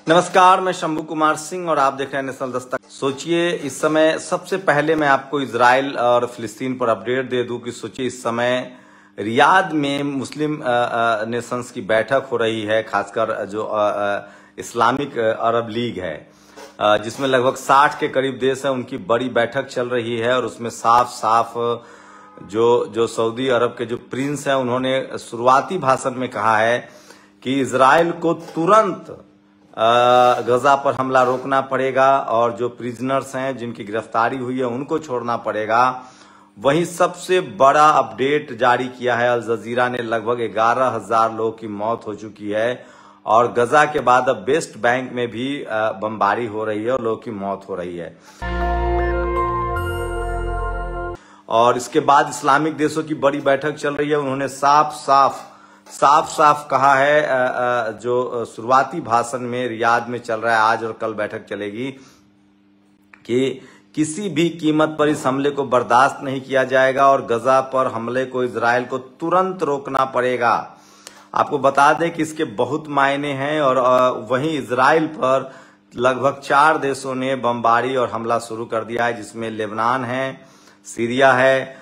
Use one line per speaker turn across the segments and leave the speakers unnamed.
नमस्कार, मैं शंभू कुमार सिंह और आप देख रहे हैं नेशनल दस्तक। सोचिए, इस समय सबसे पहले मैं आपको इजराइल और फिलिस्तीन पर अपडेट दे दूं कि सोचिए इस समय रियाद में मुस्लिम नेशंस की बैठक हो रही है, खासकर जो इस्लामिक अरब लीग है, जिसमें लगभग 60 के करीब देश है। उनकी बड़ी बैठक चल रही है और उसमें साफ साफ जो सऊदी अरब के जो प्रिंस हैं, उन्होंने शुरुआती भाषण में कहा है कि इजराइल को तुरंत गजा पर हमला रोकना पड़ेगा और जो प्रिजनर्स हैं जिनकी गिरफ्तारी हुई है उनको छोड़ना पड़ेगा। वहीं सबसे बड़ा अपडेट जारी किया है अल जजीरा ने, लगभग 11,000 लोगों की मौत हो चुकी है और गजा के बाद अब वेस्ट बैंक में भी बमबारी हो रही है और लोगों की मौत हो रही है। और इसके बाद इस्लामिक देशों की बड़ी बैठक चल रही है। उन्होंने साफ साफ कहा है, जो शुरुआती भाषण में रियाद में चल रहा है, आज और कल बैठक चलेगी, कि किसी भी कीमत पर इस हमले को बर्दाश्त नहीं किया जाएगा और गजा पर हमले को इजराइल को तुरंत रोकना पड़ेगा। आपको बता दें कि इसके बहुत मायने हैं और वहीं इजराइल पर लगभग 4 देशों ने बमबारी और हमला शुरू कर दिया है, जिसमें लेबनान है, सीरिया है,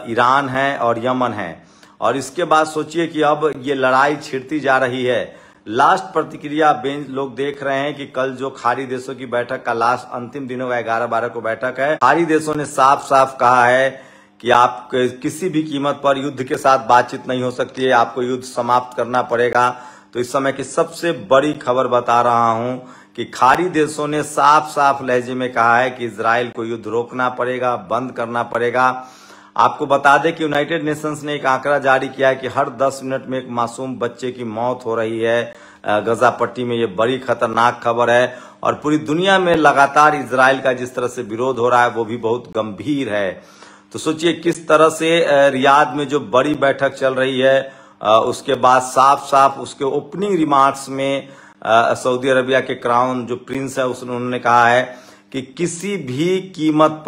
ईरान है और यमन है। और इसके बाद सोचिए कि अब ये लड़ाई छिड़ती जा रही है। लास्ट प्रतिक्रिया बेंच लोग देख रहे हैं कि कल जो खाड़ी देशों की बैठक का लास्ट अंतिम दिनों का 11-12 को बैठक है, खाड़ी देशों ने साफ साफ कहा है कि आप किसी भी कीमत पर युद्ध के साथ बातचीत नहीं हो सकती है, आपको युद्ध समाप्त करना पड़ेगा। तो इस समय की सबसे बड़ी खबर बता रहा हूं कि खाड़ी देशों ने साफ साफ लहजे में कहा है कि इजराइल को युद्ध रोकना पड़ेगा, बंद करना पड़ेगा। आपको बता दें कि यूनाइटेड नेशंस ने एक आंकड़ा जारी किया है कि हर 10 मिनट में एक मासूम बच्चे की मौत हो रही है गजा पट्टी में। ये बड़ी खतरनाक खबर है और पूरी दुनिया में लगातार इजराइल का जिस तरह से विरोध हो रहा है वो भी बहुत गंभीर है। तो सोचिए किस तरह से रियाद में जो बड़ी बैठक चल रही है, उसके बाद साफ साफ उसके ओपनिंग रिमार्क्स में सऊदी अरबिया के क्राउन जो प्रिंस है उन्होंने कहा है कि किसी भी कीमत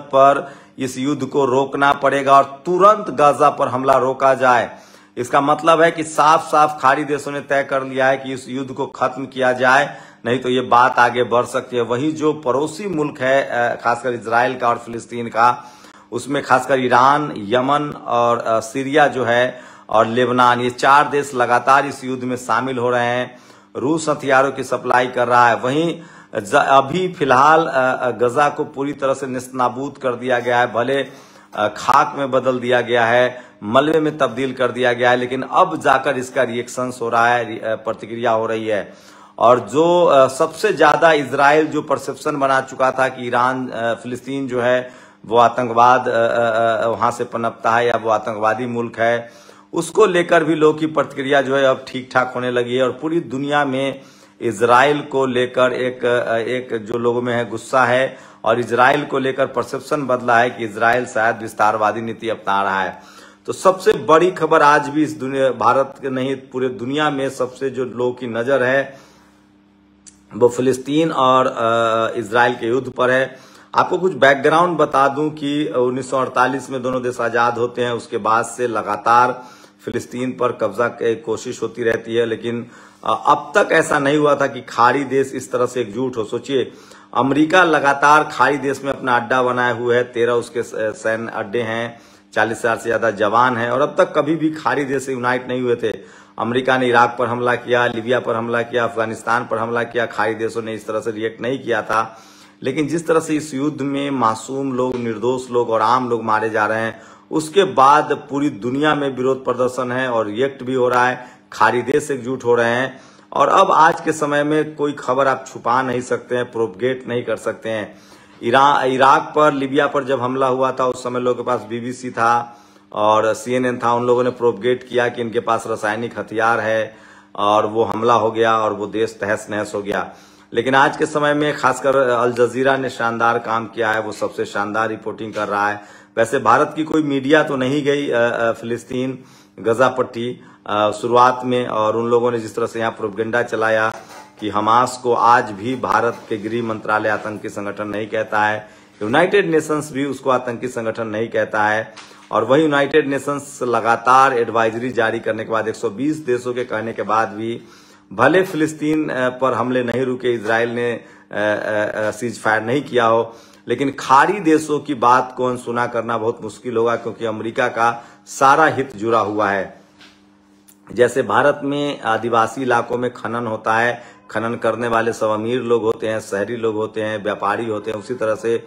पर इस युद्ध को रोकना पड़ेगा और तुरंत गाजा पर हमला रोका जाए। इसका मतलब है कि साफ साफ खाड़ी देशों ने तय कर लिया है कि इस युद्ध को खत्म किया जाए, नहीं तो ये बात आगे बढ़ सकती है। वही जो पड़ोसी मुल्क है, खासकर इजराइल का और फिलिस्तीन का, उसमें खासकर ईरान, यमन और सीरिया जो है और लेबनान, ये 4 देश लगातार इस युद्ध में शामिल हो रहे हैं। रूस हथियारों की सप्लाई कर रहा है। वहीं अभी फिलहाल गजा को पूरी तरह से नेस्तनाबूद कर दिया गया है, भले खाक में बदल दिया गया है, मलबे में तब्दील कर दिया गया है, लेकिन अब जाकर इसका रिएक्शंस हो रहा है, प्रतिक्रिया हो रही है। और जो सबसे ज्यादा इजराइल जो परसेप्शन बना चुका था कि ईरान फिलिस्तीन जो है वो आतंकवाद वहां से पनपता है या वो आतंकवादी मुल्क है, उसको लेकर भी लोगों की प्रतिक्रिया जो है अब ठीक ठाक होने लगी है और पूरी दुनिया में इजराइल को लेकर एक जो लोगों में है गुस्सा है और इजराइल को लेकर परसेप्शन बदला है कि इजराइल शायद विस्तारवादी नीति अपना रहा है। तो सबसे बड़ी खबर आज भी इस दुनिया, भारत के नहीं पूरे दुनिया में सबसे जो लोगों की नजर है वो फिलिस्तीन और इजराइल के युद्ध पर है। आपको कुछ बैकग्राउंड बता दूं कि 1948 में दोनों देश आजाद होते हैं, उसके बाद से लगातार फिलिस्तीन पर कब्जा की कोशिश होती रहती है, लेकिन अब तक ऐसा नहीं हुआ था कि खाड़ी देश इस तरह से एकजुट हो। सोचिए, अमेरिका लगातार खाड़ी देश में अपना अड्डा बनाए हुए है, 13 उसके सैन्य अड्डे हैं, 40,000 से ज्यादा जवान हैं और अब तक कभी भी खाड़ी देश से यूनाइट नहीं हुए थे। अमेरिका ने इराक पर हमला किया, लीबिया पर हमला किया, अफगानिस्तान पर हमला किया, खाड़ी देशों ने इस तरह से रिएक्ट नहीं किया था। लेकिन जिस तरह से इस युद्ध में मासूम लोग, निर्दोष लोग और आम लोग मारे जा रहे हैं, उसके बाद पूरी दुनिया में विरोध प्रदर्शन है और रिएक्ट भी हो रहा है, खाड़ी देश एकजुट हो रहे हैं। और अब आज के समय में कोई खबर आप छुपा नहीं सकते हैं, प्रोपगेट नहीं कर सकते हैं। इराक पर, लीबिया पर जब हमला हुआ था उस समय लोगों के पास BBC था और CNN था, उन लोगों ने प्रोपगेट किया कि इनके पास रासायनिक हथियार है और वो हमला हो गया और वो देश तहस नहस हो गया। लेकिन आज के समय में खासकर अल जजीरा ने शानदार काम किया है, वो सबसे शानदार रिपोर्टिंग कर रहा है। वैसे भारत की कोई मीडिया तो नहीं गई फिलिस्तीन गजा पट्टी शुरुआत में, और उन लोगों ने जिस तरह से यहाँ प्रोपेगेंडा चलाया कि हमास को आज भी भारत के गृह मंत्रालय आतंकी संगठन नहीं कहता है, यूनाइटेड नेशंस भी उसको आतंकी संगठन नहीं कहता है। और वही यूनाइटेड नेशंस लगातार एडवाइजरी जारी करने के बाद 120 देशों के कहने के बाद भी भले फिलिस्तीन पर हमले नहीं रुके, इजराइल ने सीज फायर नहीं किया हो, लेकिन खाड़ी देशों की बात को अनसुना करना बहुत मुश्किल होगा, क्योंकि अमेरिका का सारा हित जुड़ा हुआ है। जैसे भारत में आदिवासी इलाकों में खनन होता है, खनन करने वाले सब अमीर लोग होते हैं, शहरी लोग होते हैं, व्यापारी होते हैं, उसी तरह से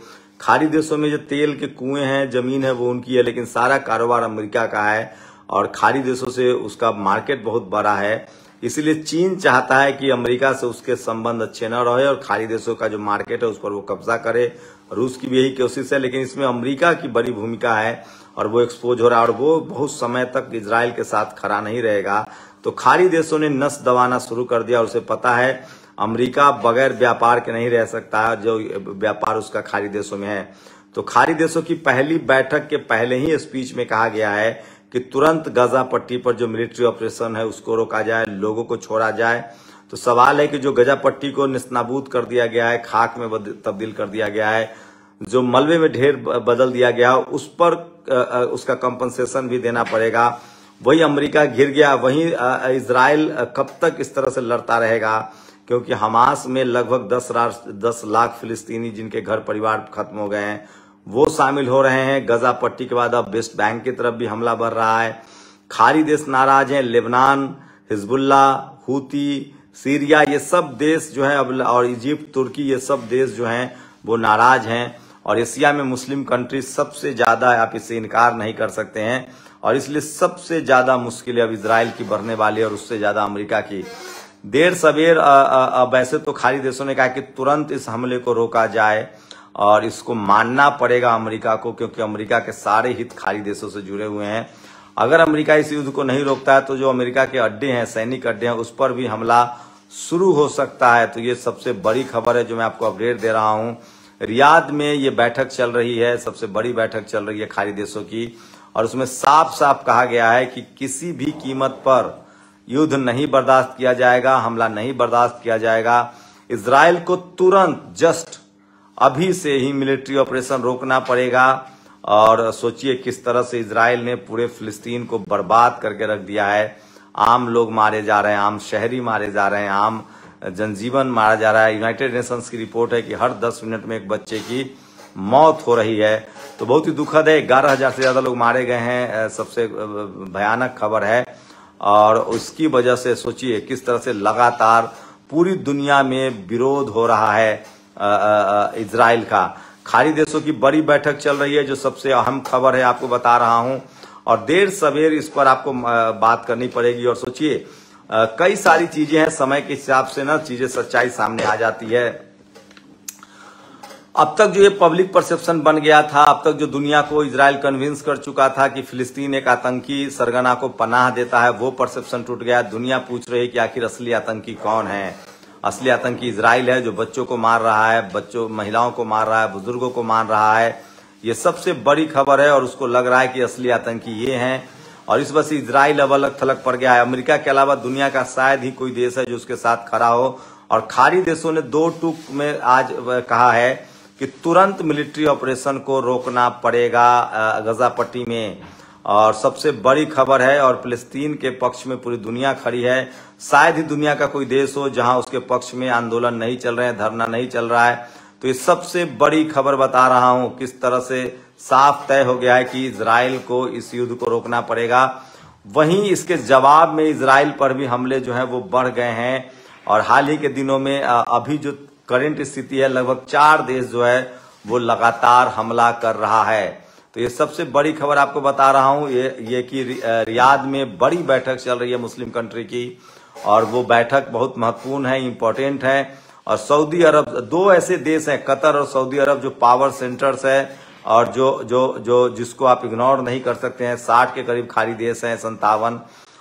खाड़ी देशों में जो तेल के कुएं हैं, जमीन है, वो उनकी है, लेकिन सारा कारोबार अमेरिका का है और खाड़ी देशों से उसका मार्केट बहुत बड़ा है। इसीलिए चीन चाहता है कि अमेरिका से उसके संबंध अच्छे न रहे और खाड़ी देशों का जो मार्केट है उस पर वो कब्जा करे। रूस की भी यही कोशिश है, लेकिन इसमें अमेरिका की बड़ी भूमिका है और वो एक्सपोज हो रहा है और वो बहुत समय तक इजराइल के साथ खड़ा नहीं रहेगा। तो खाड़ी देशों ने नस दबाना शुरू कर दिया और उसे पता है अमेरिका बगैर व्यापार के नहीं रह सकता है, जो व्यापार उसका खाड़ी देशों में है। तो खाड़ी देशों की पहली बैठक के पहले ही स्पीच में कहा गया है कि तुरंत गाजा पट्टी पर जो मिलिट्री ऑपरेशन है उसको रोका जाए, लोगों को छोड़ा जाए। तो सवाल है कि जो गाजा पट्टी को निस्ताबूद कर दिया गया है, खाक में तब्दील कर दिया गया है, जो मलबे में ढेर बदल दिया गया, उस पर उसका कंपनसेशन भी देना पड़ेगा। वही अमेरिका घिर गया, वही इजराइल कब तक इस तरह से लड़ता रहेगा, क्योंकि हमास में लगभग 10 लाख फिलिस्तीनी जिनके घर परिवार खत्म हो गए हैं वो शामिल हो रहे हैं। गाजा पट्टी के बाद अब वेस्ट बैंक की तरफ भी हमला बढ़ रहा है। खाड़ी देश नाराज हैं, लेबनान, हिजबुल्ला, हूती, सीरिया, ये सब देश जो है अब, और इजिप्ट, तुर्की, ये सब देश जो हैं वो नाराज हैं। और एशिया में मुस्लिम कंट्री सबसे ज्यादा, आप इससे इनकार नहीं कर सकते हैं, और इसलिए सबसे ज्यादा मुश्किल अब इजराइल की बढ़ने वाली है और उससे ज्यादा अमेरिका की। देर सवेर वैसे तो खाड़ी देशों ने कहा कि तुरंत इस हमले को रोका जाए और इसको मानना पड़ेगा अमेरिका को, क्योंकि अमेरिका के सारे हित खाड़ी देशों से जुड़े हुए हैं। अगर अमेरिका इस युद्ध को नहीं रोकता है तो जो अमेरिका के अड्डे हैं, सैनिक अड्डे हैं, उस पर भी हमला शुरू हो सकता है। तो ये सबसे बड़ी खबर है जो मैं आपको अपडेट दे रहा हूं। रियाद में ये बैठक चल रही है, सबसे बड़ी बैठक चल रही है खाड़ी देशों की, और उसमें साफ साफ कहा गया है कि किसी भी कीमत पर युद्ध नहीं बर्दाश्त किया जाएगा, हमला नहीं बर्दाश्त किया जाएगा। इजराइल को तुरंत जस्ट अभी से ही मिलिट्री ऑपरेशन रोकना पड़ेगा। और सोचिए किस तरह से इजराइल ने पूरे फिलिस्तीन को बर्बाद करके रख दिया है। आम लोग मारे जा रहे हैं, आम शहरी मारे जा रहे हैं, आम जनजीवन मारा जा रहा है। यूनाइटेड नेशंस की रिपोर्ट है कि हर 10 मिनट में एक बच्चे की मौत हो रही है। तो बहुत ही दुखद है, 11,000 से ज्यादा लोग मारे गए हैं, सबसे भयानक खबर है। और उसकी वजह से सोचिए किस तरह से लगातार पूरी दुनिया में विरोध हो रहा है इजराइल का। खाड़ी देशों की बड़ी बैठक चल रही है, जो सबसे अहम खबर है आपको बता रहा हूं, और देर सवेर इस पर आपको बात करनी पड़ेगी। और सोचिए कई सारी चीजें हैं, समय के हिसाब से ना चीजें सच्चाई सामने आ जाती है। अब तक जो ये पब्लिक परसेप्शन बन गया था, अब तक जो दुनिया को इजराइल कन्विंस कर चुका था कि फिलिस्तीन एक आतंकी सरगना को पनाह देता है, वो परसेप्शन टूट गया। दुनिया पूछ रही है कि आखिर असली आतंकी कौन है। असली आतंकी इजराइल है, जो बच्चों को मार रहा है, महिलाओं को मार रहा है, बुजुर्गों को मार रहा है। ये सबसे बड़ी खबर है और उसको लग रहा है कि असली आतंकी ये हैं। और इस वजह से इजराइल अब अलग थलग पड़ गया है। अमेरिका के अलावा दुनिया का शायद ही कोई देश है जो उसके साथ खड़ा हो। और खाड़ी देशों ने 2 टूक में आज कहा है कि तुरंत मिलिट्री ऑपरेशन को रोकना पड़ेगा गाजा पट्टी में। और सबसे बड़ी खबर है, और फिलिस्तीन के पक्ष में पूरी दुनिया खड़ी है। शायद ही दुनिया का कोई देश हो जहां उसके पक्ष में आंदोलन नहीं चल रहे हैं, धरना नहीं चल रहा है। तो ये सबसे बड़ी खबर बता रहा हूं, किस तरह से साफ तय हो गया है कि इजराइल को इस युद्ध को रोकना पड़ेगा। वहीं इसके जवाब में इजराइल पर भी हमले जो है वो बढ़ गए हैं। और हाल ही के दिनों में अभी जो करंट स्थिति है, लगभग 4 देश जो है वो लगातार हमला कर रहा है। तो ये सबसे बड़ी खबर आपको बता रहा हूं, ये कि रियाद में बड़ी बैठक चल रही है मुस्लिम कंट्री की, और वो बैठक बहुत महत्वपूर्ण है, इंपॉर्टेंट है। और सऊदी अरब, 2 ऐसे देश हैं, कतर और सऊदी अरब, जो पावर सेंटर्स है और जो जिसको आप इग्नोर नहीं कर सकते हैं। 60 के करीब खाड़ी देश हैं, 57,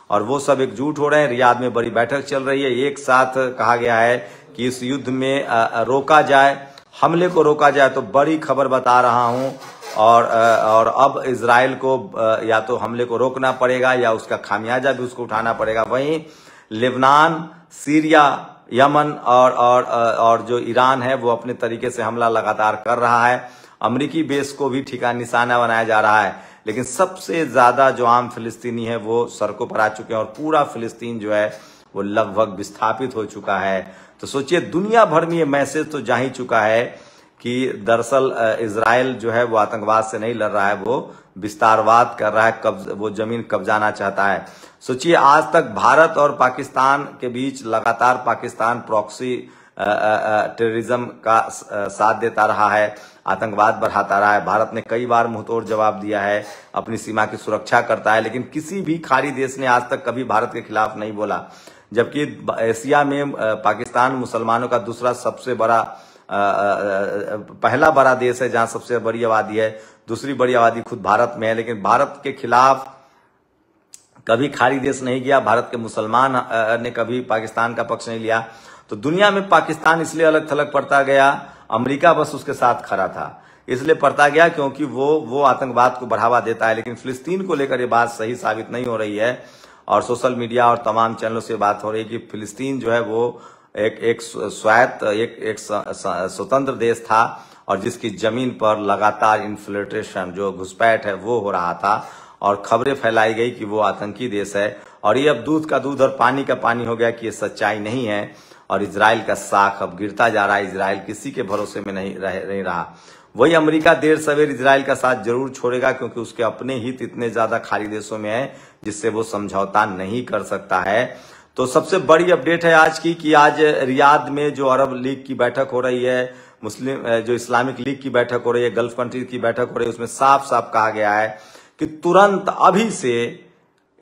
और वो सब एकजुट हो रहे हैं। रियाद में बड़ी बैठक चल रही है। एक साथ कहा गया है कि इस युद्ध में रोका जाए, हमले को रोका जाए। तो बड़ी खबर बता रहा हूं। और अब इजराइल को या तो हमले को रोकना पड़ेगा या उसका खामियाजा भी उसको उठाना पड़ेगा। वहीं लेबनान, सीरिया, यमन और जो ईरान है वो अपने तरीके से हमला लगातार कर रहा है। अमेरिकी बेस को भी ठिकाना निशाना बनाया जा रहा है। लेकिन सबसे ज्यादा जो आम फिलिस्तीनी है वो सड़कों पर आ चुके हैं, और पूरा फिलिस्तीन जो है वो लगभग विस्थापित हो चुका है। तो सोचिए, दुनिया भर में ये मैसेज तो जा ही चुका है कि दरअसल इजराइल जो है वो आतंकवाद से नहीं लड़ रहा है, वो विस्तारवाद कर रहा है, वो जमीन कब्जाना चाहता है। सोचिए, आज तक भारत और पाकिस्तान के बीच लगातार पाकिस्तान प्रॉक्सी टेररिज्म का साथ देता रहा है, आतंकवाद बढ़ाता रहा है। भारत ने कई बार मुंहतोड़ जवाब दिया है, अपनी सीमा की सुरक्षा करता है, लेकिन किसी भी खाड़ी देश ने आज तक कभी भारत के खिलाफ नहीं बोला। जबकि एशिया में पाकिस्तान मुसलमानों का दूसरा सबसे बड़ा पहला बड़ा देश है, जहां सबसे बड़ी आबादी है। दूसरी बड़ी आबादी खुद भारत में है, लेकिन भारत के खिलाफ कभी खाड़ी देश नहीं गया। भारत के मुसलमान ने कभी पाकिस्तान का पक्ष नहीं लिया। तो दुनिया में पाकिस्तान इसलिए अलग थलग पड़ता गया, अमेरिका बस उसके साथ खड़ा था, इसलिए पड़ता गया क्योंकि वो आतंकवाद को बढ़ावा देता है। लेकिन फिलिस्तीन को लेकर ये बात सही साबित नहीं हो रही है, और सोशल मीडिया और तमाम चैनलों से बात हो रही है कि फिलिस्तीन जो है वो एक स्वायत्त एक स्वतंत्र देश था, और जिसकी जमीन पर लगातार इन्फिल्ट्रेशन, जो घुसपैठ है, वो हो रहा था, और खबरें फैलाई गई कि वो आतंकी देश है। और ये अब दूध का दूध और पानी का पानी हो गया कि ये सच्चाई नहीं है, और इजराइल का साख अब गिरता जा रहा है। इजराइल किसी के भरोसे में नहीं रहा। वही अमेरिका देर सवेर इजराइल का साथ जरूर छोड़ेगा, क्योंकि उसके अपने हित इतने ज्यादा खाड़ी देशों में है जिससे वो समझौता नहीं कर सकता है। तो सबसे बड़ी अपडेट है आज की कि आज रियाद में जो अरब लीग की बैठक हो रही है, जो इस्लामिक लीग की बैठक हो रही है, गल्फ कंट्रीज की बैठक हो रही है, उसमें साफ साफ कहा गया है कि तुरंत अभी से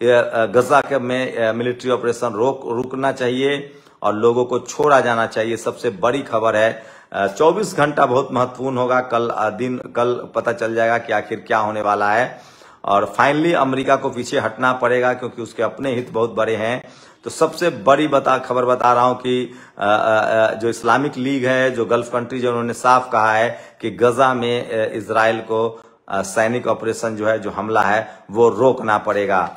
गजा के में मिलिट्री ऑपरेशन रुकना चाहिए और लोगों को छोड़ा जाना चाहिए। सबसे बड़ी खबर है। 24 घंटा बहुत महत्वपूर्ण होगा। कल पता चल जाएगा कि आखिर क्या होने वाला है, और फाइनली अमेरिका को पीछे हटना पड़ेगा क्योंकि उसके अपने हित बहुत बड़े हैं। तो सबसे बड़ी खबर बता रहा हूं कि जो इस्लामिक लीग है, जो गल्फ कंट्रीज, उन्होंने साफ कहा है कि गजा में इजराइल को सैनिक ऑपरेशन जो है, जो हमला है, वो रोकना पड़ेगा।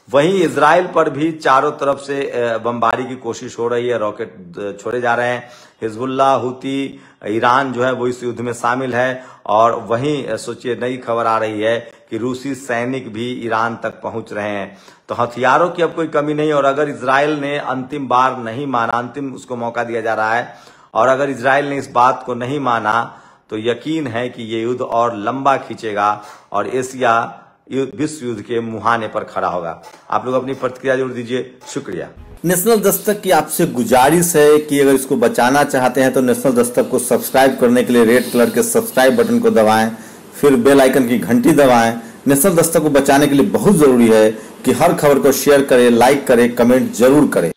वहीं इजराइल पर भी चारों तरफ से बमबारी की कोशिश हो रही है, रॉकेट छोड़े जा रहे हैं। हिजबुल्लाह, हुती, ईरान जो है वो इस युद्ध में शामिल है। और वहीं सोचिए, नई खबर आ रही है कि रूसी सैनिक भी ईरान तक पहुंच रहे हैं। तो हथियारों की अब कोई कमी नहीं। और अगर इजराइल ने अंतिम बार नहीं माना, अंतिम उसको मौका दिया जा रहा है, और अगर इजराइल ने इस बात को नहीं माना तो यकीन है कि ये युद्ध और लंबा खींचेगा और एशिया विश्व युद्ध के मुहाने पर खड़ा होगा। आप लोग अपनी प्रतिक्रिया जरूर दीजिए। शुक्रिया।
नेशनल दस्तक की आपसे गुजारिश है कि अगर इसको बचाना चाहते हैं तो नेशनल दस्तक को सब्सक्राइब करने के लिए रेड कलर के सब्सक्राइब बटन को दबाएं, फिर बेल आइकन की घंटी दबाएं। नेशनल दस्तक को बचाने के लिए बहुत जरूरी है कि हर खबर को शेयर करें, लाइक करें, कमेंट जरूर करें।